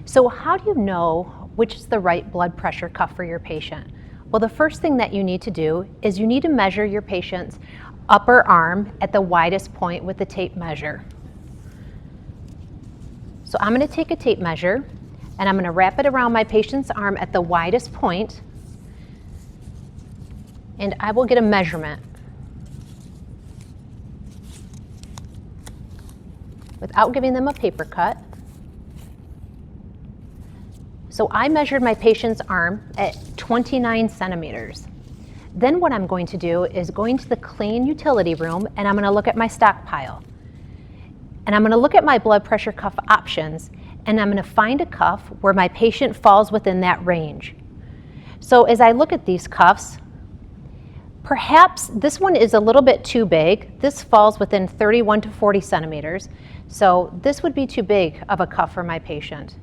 So how do you know which is the right blood pressure cuff for your patient? Well, the first thing that you need to do is you need to measure your patient's upper arm at the widest point with the tape measure. So I'm going to take a tape measure and I'm going to wrap it around my patient's arm at the widest point, and I will get a measurement. Without giving them a paper cut. So I measured my patient's arm at 29 centimeters. Then what I'm going to do is go into the clean utility room and I'm going to look at my stockpile. And I'm going to look at my blood pressure cuff options, and I'm going to find a cuff where my patient falls within that range. So as I look at these cuffs, perhaps this one is a little bit too big. This falls within 31 to 40 centimeters. So this would be too big of a cuff for my patient.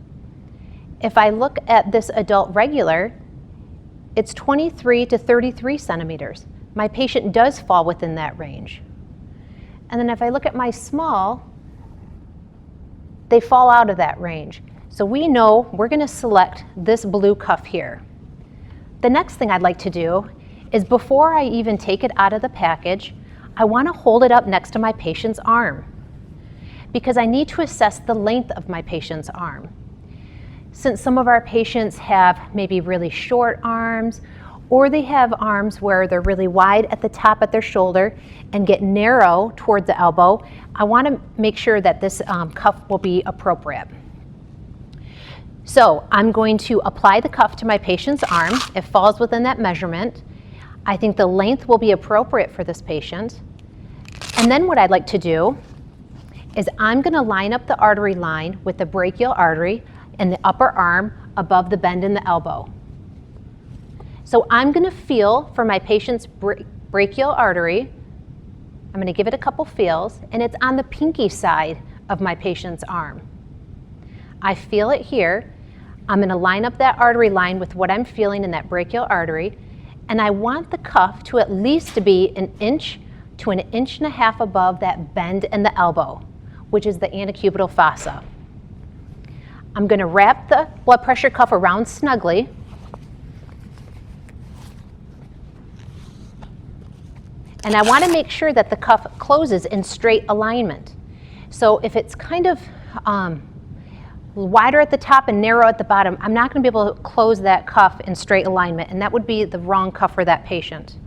If I look at this adult regular, it's 23 to 33 centimeters. My patient does fall within that range. And then if I look at my small, they fall out of that range. So we know we're going to select this blue cuff here. The next thing I'd like to do is, before I even take it out of the package, I want to hold it up next to my patient's arm, because I need to assess the length of my patient's arm. Since some of our patients have maybe really short arms, or they have arms where they're really wide at the top at their shoulder and get narrow toward the elbow, I want to make sure that this cuff will be appropriate. So I'm going to apply the cuff to my patient's arm. It falls within that measurement. I think the length will be appropriate for this patient. And then what I'd like to do is I'm going to line up the artery line with the brachial artery in the upper arm above the bend in the elbow. So I'm going to feel for my patient's brachial artery. I'm going to give it a couple feels, and it's on the pinky side of my patient's arm. I feel it here. I'm going to line up that artery line with what I'm feeling in that brachial artery, and I want the cuff to at least be 1 inch to 1.5 inches above that bend in the elbow, which is the antecubital fossa. I'm going to wrap the blood pressure cuff around snugly. And I want to make sure that the cuff closes in straight alignment. So if it's kind of wider at the top and narrow at the bottom, I'm not going to be able to close that cuff in straight alignment, and that would be the wrong cuff for that patient.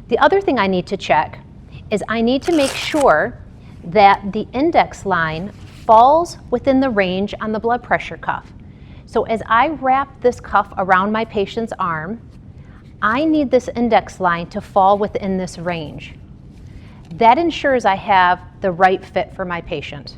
The other thing I need to check is I need to make sure that the index line falls within the range on the blood pressure cuff. So as I wrap this cuff around my patient's arm, I need this index line to fall within this range. That ensures I have the right fit for my patient.